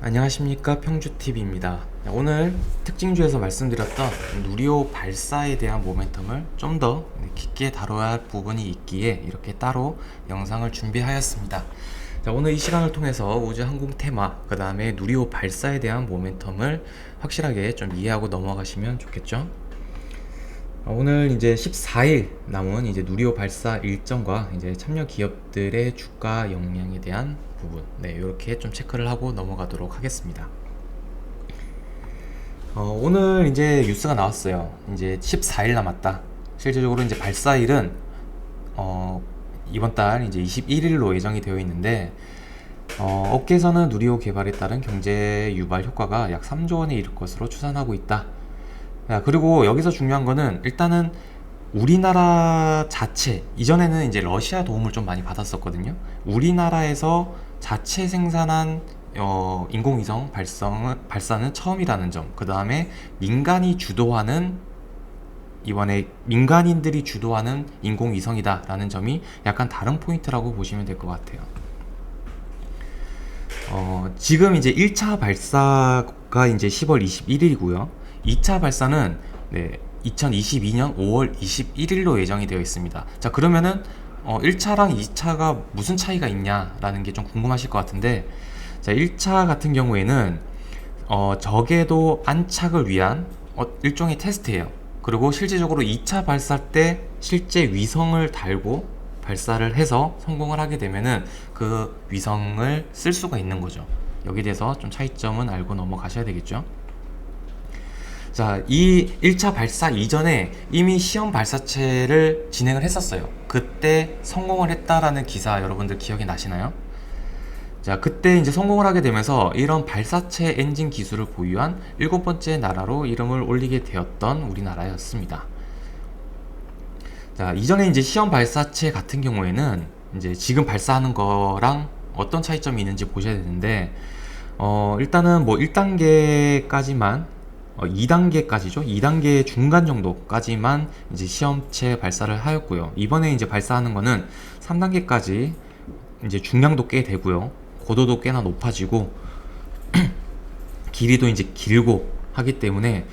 안녕하십니까, 평주TV입니다. 오늘 특징주에서 말씀드렸던 누리호 발사에 대한 모멘텀을 좀 더 깊게 다뤄야 할 부분이 있기에 이렇게 따로 영상을 준비하였습니다. 오늘 이 시간을 통해서 우주항공 테마, 그 다음에 누리호 발사에 대한 모멘텀을 확실하게 좀 이해하고 넘어가시면 좋겠죠. 오늘 이제 14일 남은 이제 누리호 발사 일정과 이제 참여 기업들의 주가 역량에 대한 부분, 이렇게 좀 체크를 하고 넘어가도록 하겠습니다. 오늘 이제 뉴스가 나왔어요. 이제 14일 남았다. 실제적으로 이제 발사일은 이번 달 이제 21일로 예정이 되어 있는데, 업계에서는 누리호 개발에 따른 경제 유발 효과가 약 3조 원에 이를 것으로 추산하고 있다. 그리고 여기서 중요한 거는 일단은 우리나라 자체, 이전에는 이제 러시아 도움을 좀 많이 받았었거든요. 우리나라에서 자체 생산한 인공위성 발사는 처음이라는 점, 그 다음에 이번에 민간인들이 주도하는 인공위성이다 라는 점이 약간 다른 포인트라고 보시면 될 것 같아요. 지금 이제 1차 발사가 이제 10월 21일이고요. 2차 발사는 2022년 5월 21일로 예정이 되어 있습니다. 자, 그러면은 1차랑 2차가 무슨 차이가 있냐라는 게 좀 궁금하실 것 같은데, 자, 1차 같은 경우에는 적외도 안착을 위한 일종의 테스트예요. 그리고 실질적으로 2차 발사 때 실제 위성을 달고 발사를 해서 성공을 하게 되면은 그 위성을 쓸 수가 있는 거죠. 여기에 대해서 좀 차이점은 알고 넘어가셔야 되겠죠. 자, 이 1차 발사 이전에 이미 시험 발사체를 진행을 했었어요. 그때 성공을 했다라는 기사 여러분들 기억이 나시나요? 자, 그때 이제 성공을 하게 되면서 이런 발사체 엔진 기술을 보유한 7번째 나라로 이름을 올리게 되었던 우리나라였습니다. 자, 이전에 이제 시험 발사체 같은 경우에는 이제 지금 발사하는 거랑 어떤 차이점이 있는지 보셔야 되는데, 일단은 뭐 1단계까지만 2단계까지죠. 2단계 중간 정도까지만 이제 시험체 발사를 하였고요. 이번에 이제 발사하는 거는 3단계까지 이제 중량도 꽤 되고요. 고도도 꽤나 높아지고 길이도 이제 길고 하기 때문에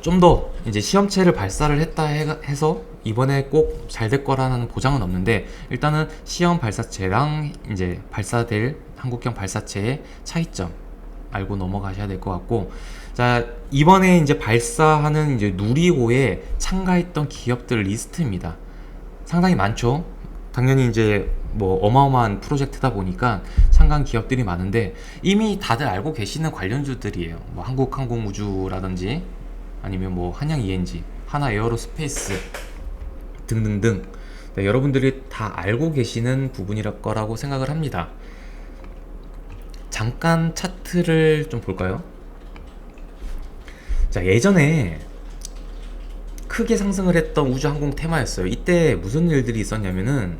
좀 더 이제 시험체를 발사를 했다 해서 이번에 꼭 잘 될 거라는 보장은 없는데, 일단은 시험 발사체랑 이제 발사될 한국형 발사체의 차이점 알고 넘어가셔야 될 것 같고, 자, 이번에 이제 발사하는 이제 누리호에 참가했던 기업들 리스트입니다. 상당히 많죠. 당연히 이제 뭐 어마어마한 프로젝트다 보니까 참가한 기업들이 많은데, 이미 다들 알고 계시는 관련주들이에요. 뭐 한국항공우주라든지 아니면 뭐 한양 ENG, 하나 에어로스페이스 등등등, 여러분들이 다 알고 계시는 부분이랄 거라고 생각을 합니다. 잠깐 차트를 좀 볼까요? 자, 예전에 크게 상승을 했던 우주항공 테마였어요. 이때 무슨 일들이 있었냐면은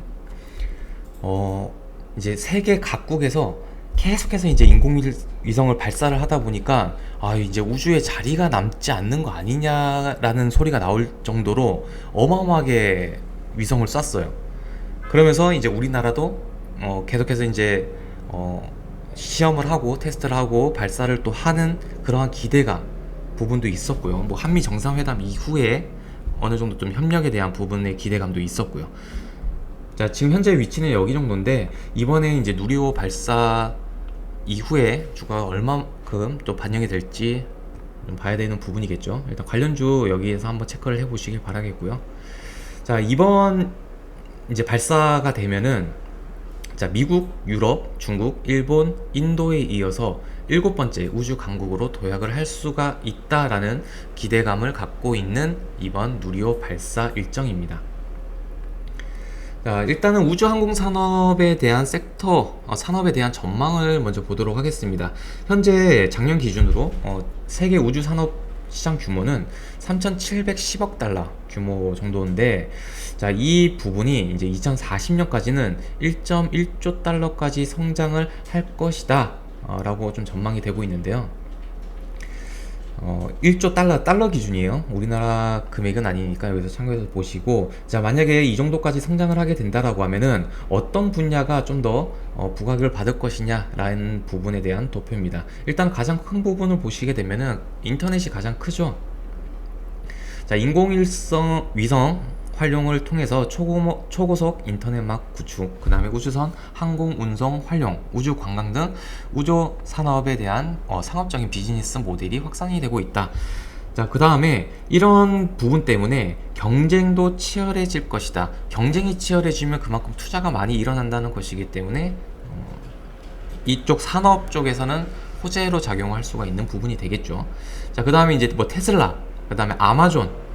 이제 세계 각국에서 계속해서 이제 인공위성을 발사를 하다 보니까 이제 우주에 자리가 남지 않는 거 아니냐라는 소리가 나올 정도로 어마어마하게 위성을 쐈어요. 그러면서 이제 우리나라도 계속해서 이제 시험을 하고 테스트를 하고 발사를 또 하는 그러한 기대감 부분도 있었고요. 뭐 한미 정상회담 이후에 어느 정도 좀 협력에 대한 부분의 기대감도 있었고요. 자, 지금 현재 위치는 여기 정도인데, 이번에 이제 누리호 발사 이후에 주가가 얼마만큼 또 반영이 될지 좀 봐야 되는 부분이겠죠. 일단 관련주 여기에서 한번 체크를 해 보시길 바라겠고요. 자, 이번 이제 발사가 되면은, 자, 미국, 유럽, 중국, 일본, 인도에 이어서 7번째 우주 강국으로 도약을 할 수가 있다라는 기대감을 갖고 있는 이번 누리호 발사 일정입니다. 자, 일단은 우주항공 산업에 대한 산업에 대한 전망을 먼저 보도록 하겠습니다. 현재 작년 기준으로 세계 우주 산업 시장 규모는 3,710억 달러 규모 정도인데, 자, 이 부분이 이제 2040년까지는 1.1조 달러까지 성장을 할 것이다 라고 좀 전망이 되고 있는데요. 1조 달러 기준이에요. 우리나라 금액은 아니니까 여기서 참고해서 보시고, 자, 만약에 이 정도까지 성장을 하게 된다라고 하면은 어떤 분야가 좀 더 부각을 받을 것이냐라는 부분에 대한 도표입니다. 일단 가장 큰 부분을 보시게 되면은 인터넷이 가장 크죠. 자, 인공위성 위성 활용을 통해서 초고속 인터넷망 구축, 그 다음에 우주선, 항공 운송 활용, 우주 관광 등 우주 산업에 대한 상업적인 비즈니스 모델이 확산이 되고 있다. 자, 그 다음에 이런 부분 때문에 경쟁도 치열해질 것이다. 경쟁이 치열해지면 그만큼 투자가 많이 일어난다는 것이기 때문에 이쪽 산업 쪽에서는 호재로 작용할 수가 있는 부분이 되겠죠. 자, 그 다음에 이제 뭐 테슬라, 그 다음에 아마존,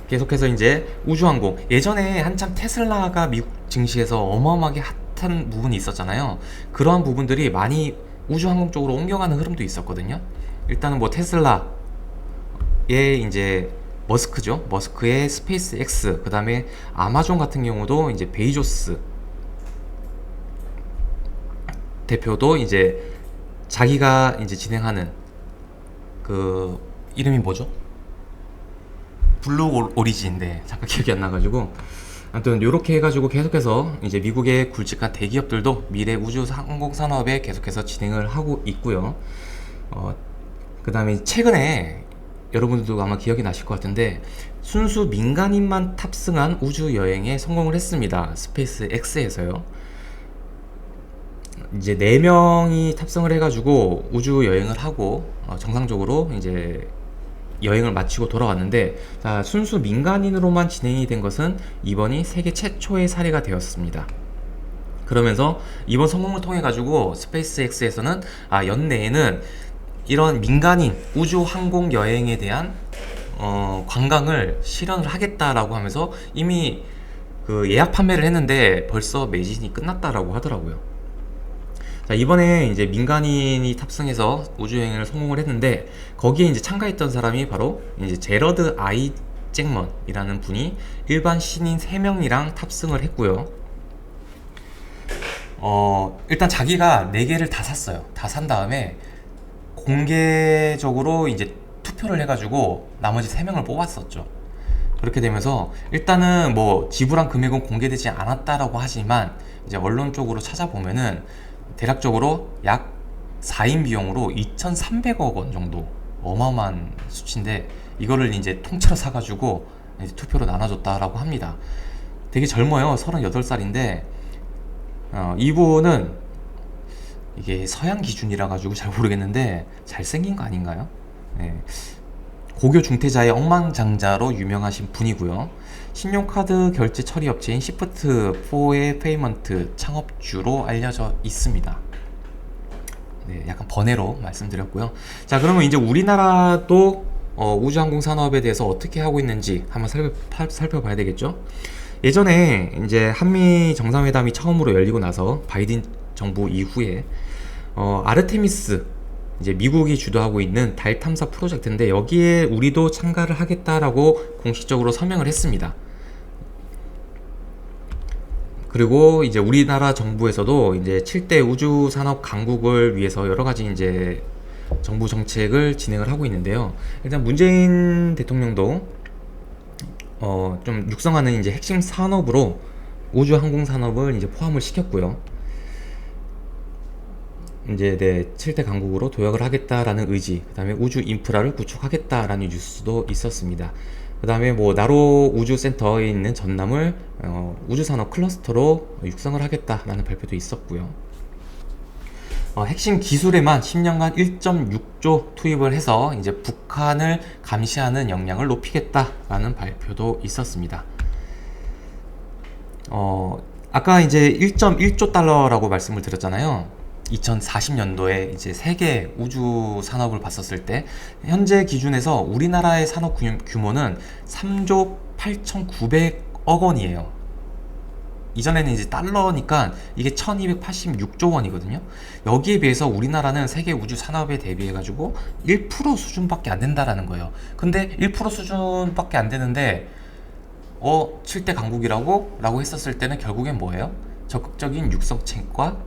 계속해서 이제 우주항공, 예전에 한참 테슬라가 미국 증시에서 어마어마하게 핫한 부분이 있었잖아요. 그러한 부분들이 많이 우주항공 쪽으로 옮겨가는 흐름도 있었거든요. 일단은 뭐 테슬라의 이제 머스크죠. 머스크의 스페이스 X, 그 다음에 아마존 같은 경우도 이제 베이조스 대표도 이제 자기가 이제 진행하는 그 이름이 뭐죠? 블루 오리진인데 잠깐 기억이 안 나가지고, 아무튼 이렇게 해가지고 계속해서 이제 미국의 굵직한 대기업들도 미래 우주 항공 산업에 계속해서 진행을 하고 있고요. 그 다음에 최근에 여러분들도 아마 기억이 나실 것 같은데 순수 민간인만 탑승한 우주 여행에 성공을 했습니다. 스페이스 X에서요. 이제 4명이 탑승을 해가지고 우주 여행을 하고 정상적으로 이제 여행을 마치고 돌아왔는데, 자, 순수 민간인으로만 진행이 된 것은 이번이 세계 최초의 사례가 되었습니다. 그러면서 이번 성공을 통해 가지고 스페이스X에서는 연내에는 이런 민간인 우주 항공 여행에 대한 관광을 실현을 하겠다라고 하면서 이미 그 예약 판매를 했는데 벌써 매진이 끝났다라고 하더라고요. 자, 이번에 이제 민간인이 탑승해서 우주여행을 성공을 했는데 거기에 이제 참가했던 사람이 바로 이제 제러드 아이잭먼이라는 분이 일반 신인 3명이랑 탑승을 했고요. 일단 자기가 4개를 다 샀어요. 다 산 다음에 공개적으로 이제 투표를 해가지고 나머지 3명을 뽑았었죠. 그렇게 되면서 일단은 뭐 지불한 금액은 공개되지 않았다라고 하지만 이제 언론 쪽으로 찾아보면은 대략적으로 약 4인 비용으로 2,300억 원 정도, 어마어마한 수치인데 이거를 이제 통째로 사가지고 이제 투표로 나눠줬다라고 합니다. 되게 젊어요. 38살인데 이분은 이게 서양 기준이라 가지고 잘 모르겠는데 잘생긴 거 아닌가요? 네. 고교 중퇴자의 억만장자로 유명하신 분이고요. 신용카드 결제 처리 업체인 시프트4의 페이먼트 창업주로 알려져 있습니다. 네, 약간 번외로 말씀드렸고요. 자, 그러면 이제 우리나라도 우주항공 산업에 대해서 어떻게 하고 있는지 한번 살펴봐야 되겠죠. 예전에 이제 한미 정상회담이 처음으로 열리고 나서 바이든 정부 이후에 아르테미스, 이제 미국이 주도하고 있는 달 탐사 프로젝트인데 여기에 우리도 참가를 하겠다라고 공식적으로 서명을 했습니다. 그리고 이제 우리나라 정부에서도 이제 7대 우주 산업 강국을 위해서 여러 가지 이제 정부 정책을 진행을 하고 있는데요. 일단 문재인 대통령도 좀 육성하는 이제 핵심 산업으로 우주 항공 산업을 이제 포함을 시켰고요. 이제 7대 강국으로 도약을 하겠다라는 의지, 그 다음에 우주 인프라를 구축하겠다라는 뉴스도 있었습니다. 그 다음에 뭐 나로 우주센터에 있는 전남을 우주산업 클러스터로 육성을 하겠다라는 발표도 있었고요. 핵심 기술에만 10년간 1.6조 투입을 해서 이제 북한을 감시하는 역량을 높이겠다라는 발표도 있었습니다. 아까 이제 1.1조 달러라고 말씀을 드렸잖아요. 2040년도에 이제 세계 우주 산업을 봤었을 때 현재 기준에서 우리나라의 산업 규모는 3조 8,900억 원이에요. 이전에는 이제 달러니까 이게 1286조 원이거든요. 여기에 비해서 우리나라는 세계 우주 산업에 대비해 가지고 1% 수준밖에 안 된다라는 거예요. 근데 1% 수준밖에 안 되는데 7대 강국이라고 했었을 때는 결국엔 뭐예요? 적극적인 육성책과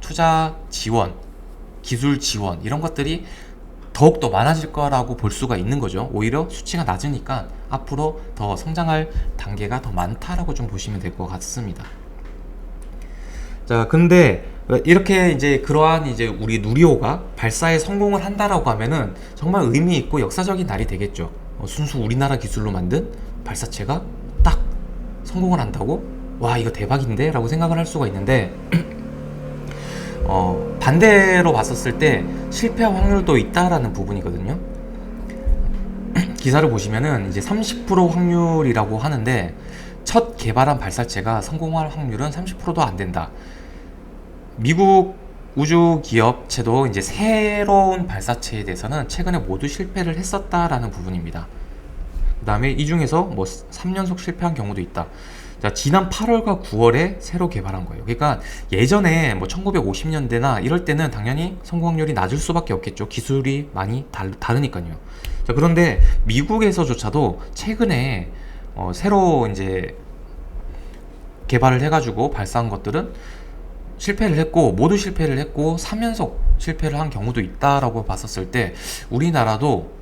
투자 지원, 기술 지원 이런 것들이 더욱더 많아질 거라고 볼 수가 있는 거죠. 오히려 수치가 낮으니까 앞으로 더 성장할 단계가 더 많다라고 좀 보시면 될 것 같습니다. 자, 근데 이렇게 이제 그러한 이제 우리 누리호가 발사에 성공을 한다라고 하면은 정말 의미 있고 역사적인 날이 되겠죠. 순수 우리나라 기술로 만든 발사체가 딱 성공을 한다고? 와, 이거 대박인데? 라고 생각을 할 수가 있는데 반대로 봤었을 때 실패할 확률도 있다라는 부분이거든요. 기사를 보시면은 이제 30% 확률이라고 하는데 첫 개발한 발사체가 성공할 확률은 30%도 안 된다. 미국 우주 기업체도 이제 새로운 발사체에 대해서는 최근에 모두 실패를 했었다라는 부분입니다. 그 다음에 이 중에서 뭐 3연속 실패한 경우도 있다. 자, 지난 8월과 9월에 새로 개발한 거예요. 그러니까 예전에 뭐 1950년대나 이럴 때는 당연히 성공 확률이 낮을 수밖에 없겠죠. 기술이 많이 다르니까요. 자, 그런데 미국에서조차도 최근에 새로 이제 개발을 해가지고 발사한 것들은 실패를 했고 모두 실패를 했고 3연속 실패를 한 경우도 있다라고 봤었을 때 우리나라도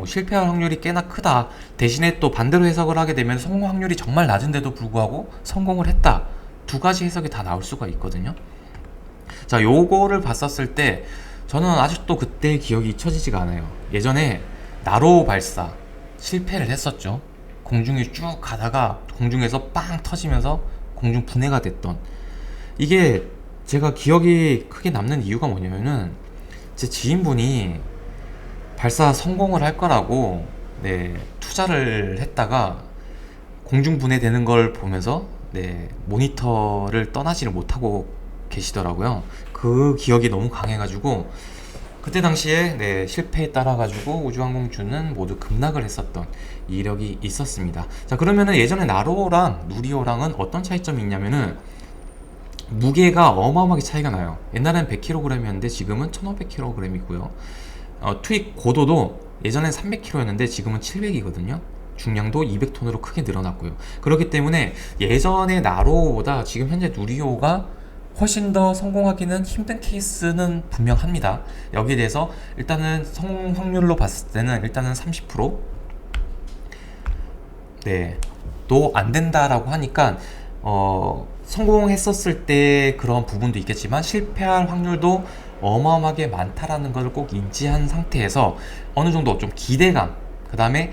실패할 확률이 꽤나 크다. 대신에 또 반대로 해석을 하게 되면 성공 확률이 정말 낮은데도 불구하고 성공을 했다. 두 가지 해석이 다 나올 수가 있거든요. 자, 요거를 봤었을 때 저는 아직도 그때의 기억이 잊혀지지가 않아요. 예전에 나로 발사 실패를 했었죠. 공중에 쭉 가다가 공중에서 빵 터지면서 공중 분해가 됐던, 이게 제가 기억이 크게 남는 이유가 뭐냐면은 제 지인분이 발사 성공을 할 거라고 투자를 했다가 공중 분해되는 걸 보면서 모니터를 떠나지를 못하고 계시더라고요. 그 기억이 너무 강해가지고 그때 당시에 실패에 따라 가지고 우주항공주는 모두 급락을 했었던 이력이 있었습니다. 자, 그러면은 예전에 나로랑 누리호랑은 어떤 차이점이 있냐면은 무게가 어마어마하게 차이가 나요. 옛날엔 100kg이었는데 지금은 1500kg이고요. 투입 고도도 예전엔 300kg였는데 지금은 700이거든요. 중량도 200톤으로 크게 늘어났고요. 그렇기 때문에 예전의 나로보다 지금 현재 누리호가 훨씬 더 성공하기는 힘든 케이스는 분명합니다. 여기에 대해서 일단은 성공 확률로 봤을 때는 일단은 30%? 또 안 된다라고 하니까 성공했었을 때 그런 부분도 있겠지만 실패할 확률도 어마어마하게 많다라는 것을 꼭 인지한 상태에서 어느 정도 좀 기대감, 그 다음에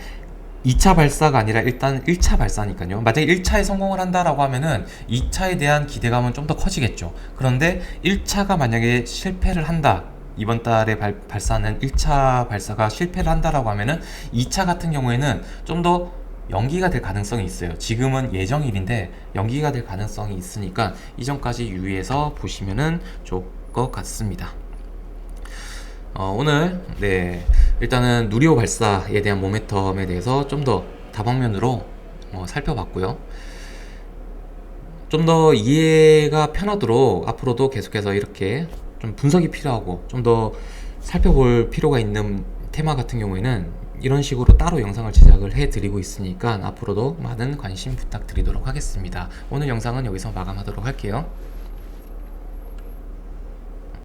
2차 발사가 아니라 일단 1차 발사니까요. 만약에 1차에 성공을 한다라고 하면은 2차에 대한 기대감은 좀 더 커지겠죠. 그런데 1차가 만약에 실패를 한다, 이번 달에 발사하는 1차 발사가 실패를 한다라고 하면은 2차 같은 경우에는 좀 더 연기가 될 가능성이 있어요. 지금은 예정일인데 연기가 될 가능성이 있으니까 이전까지 유의해서 보시면은 좋을 것 같습니다. 오늘 일단은 누리호 발사에 대한 모멘텀에 대해서 좀 더 다방면으로 살펴봤고요. 좀 더 이해가 편하도록 앞으로도 계속해서 이렇게 좀 분석이 필요하고 좀 더 살펴볼 필요가 있는 테마 같은 경우에는 이런 식으로 따로 영상을 제작을 해드리고 있으니까 앞으로도 많은 관심 부탁드리도록 하겠습니다. 오늘 영상은 여기서 마감하도록 할게요.